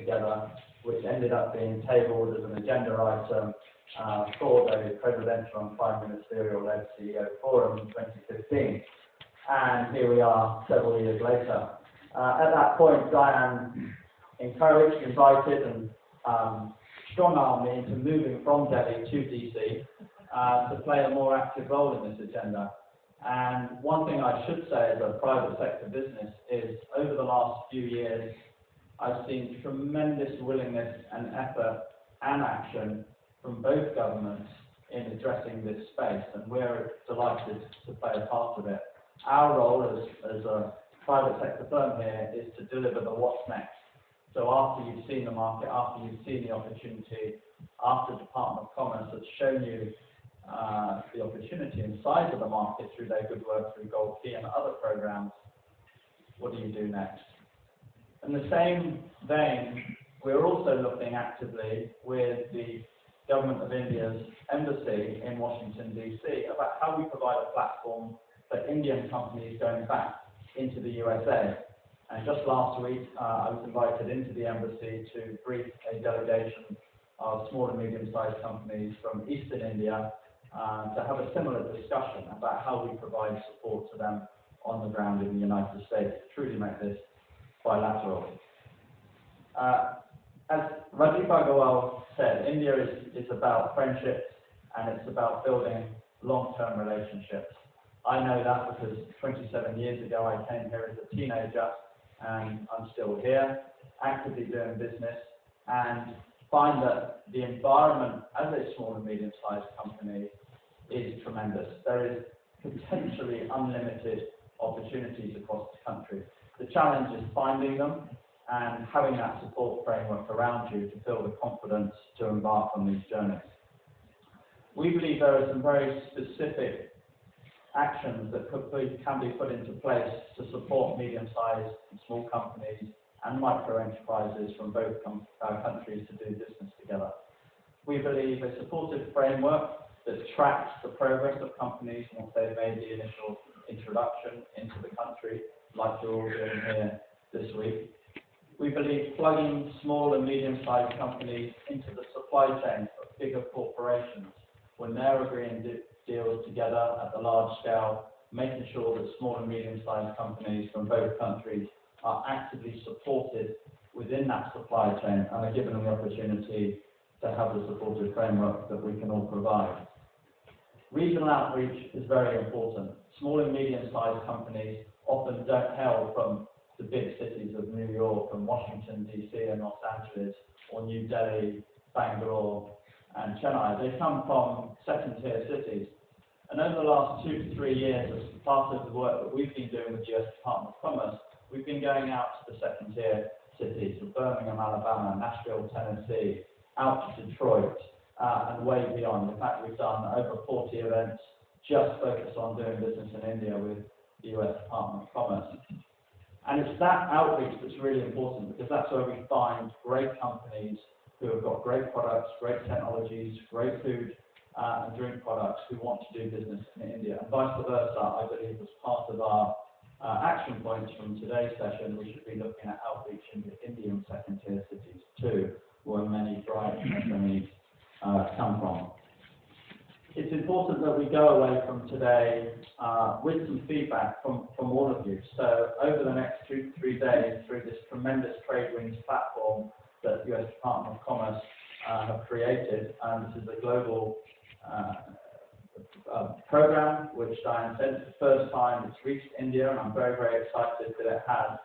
together, which ended up being tabled as an agenda item for the Presidential and Prime Ministerial-led CEO Forum in 2015. And here we are several years later. At that point, Diane encouraged, invited, and strong-armed me into moving from Delhi to DC to play a more active role in this agenda. And one thing I should say as a private sector business is over the last few years, I've seen tremendous willingness and effort and action from both governments in addressing this space, and we're delighted to play a part of it. Our role as a private sector firm here is to deliver the what's next. So after you've seen the market, after you've seen the opportunity, after the Department of Commerce has shown you the opportunity and size of the market through their good work through Gold Key and other programs, what do you do next? In the same vein, we're also looking actively with the Government of India's embassy in Washington, D.C. about how we provide a platform for Indian companies going back into the USA. And just last week, I was invited into the embassy to brief a delegation of small and medium-sized companies from Eastern India to have a similar discussion about how we provide support to them on the ground in the United States to truly make this bilateral. As Rajiv Agarwal said, India is about friendships and it's about building long-term relationships. I know that because 27 years ago I came here as a teenager and I'm still here, actively doing business, and find that the environment as a small and medium-sized company is tremendous. There is potentially unlimited opportunities across the country. The challenge is finding them and having that support framework around you to feel the confidence to embark on these journeys. We believe there are some very specific actions that can be put into place to support medium-sized and small companies and micro-enterprises from both countries to do business together. We believe a supportive framework that tracks the progress of companies once they've made the initial introduction into the country, like you're all doing here this week. We believe plugging small and medium-sized companies into the supply chain of bigger corporations when they're agreeing deals together at the large scale, making sure that small and medium-sized companies from both countries are actively supported within that supply chain and are given the opportunity to have the supportive framework that we can all provide. Regional outreach is very important. Small and medium-sized companies often don't hail from the big cities of New York and Washington, D.C. and Los Angeles, or New Delhi, Bangalore, and Chennai. They come from second-tier cities. And over the last 2 to 3 years, as part of the work that we've been doing with the US Department of Commerce, we've been going out to the second-tier cities of Birmingham, Alabama, Nashville, Tennessee, out to Detroit, and way beyond. In fact, we've done over 40 events just focused on doing business in India with the US Department of Commerce. And it's that outreach that's really important because that's where we find great companies who have got great products, great technologies, great food and drink products who want to do business in India. And vice versa, I believe as part of our action points from today's session, we should be looking at outreach into Indian second-tier cities too, where many bright SMEs come from. It's important that we go away from today with some feedback from all of you. So over the next 2 to 3 days, through this tremendous TradeWinds platform that the US Department of Commerce have created, and this is a global program which Diane said it's the first time it's reached India, and I'm very, very excited that it has.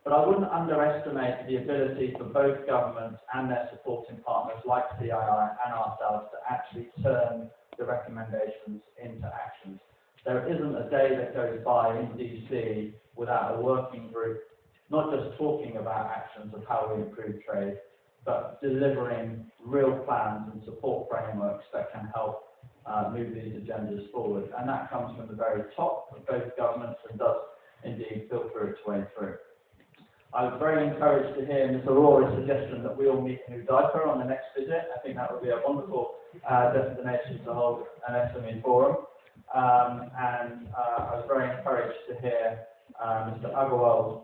But I wouldn't underestimate the ability for both governments and their supporting partners like CII and ourselves to actually turn the recommendations into actions. There isn't a day that goes by in DC without a working group, not just talking about actions of how we improve trade, but delivering real plans and support frameworks that can help move these agendas forward. And that comes from the very top of both governments and does indeed filter its way through. I was very encouraged to hear Ms. Aurora's suggestion that we all meet in Udaipur on the next visit. I think that would be a wonderful destination to hold an SME forum. And I was very encouraged to hear Mr. Agarwal's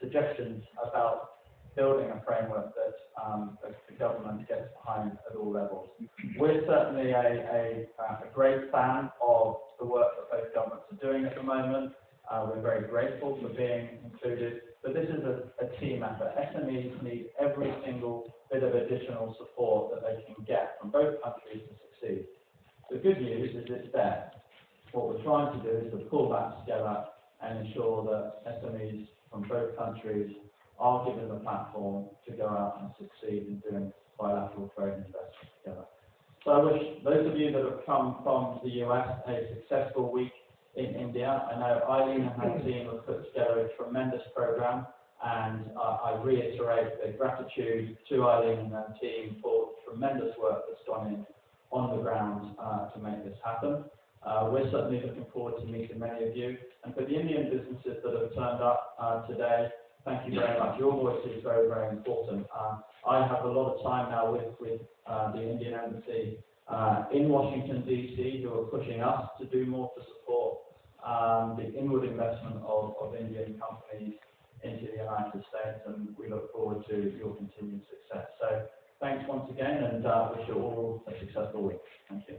suggestions about building a framework that the government gets behind at all levels. We're certainly a great fan of the work that both governments are doing at the moment. We're very grateful for being included, but this is a team effort. SMEs need every single bit of additional support that they can get from both countries to succeed. The good news is it's there. What we're trying to do is to pull that together and ensure that SMEs from both countries are given the platform to go out and succeed in doing bilateral trade and investment together. So I wish those of you that have come from the US a successful week in India. I know Eileen and her team have put together a tremendous program, and I reiterate the gratitude to Eileen and her team for tremendous work that's gone in on the ground to make this happen. We're certainly looking forward to meeting many of you. And for the Indian businesses that have turned up today, thank you very much. Your voice is very, very important. I have a lot of time now with the Indian Embassy in Washington, D.C., who are pushing us to do more to support the inward investment of Indian companies into the United States, and we look forward to your continued success. So thanks once again, and wish you all a successful week. Thank you.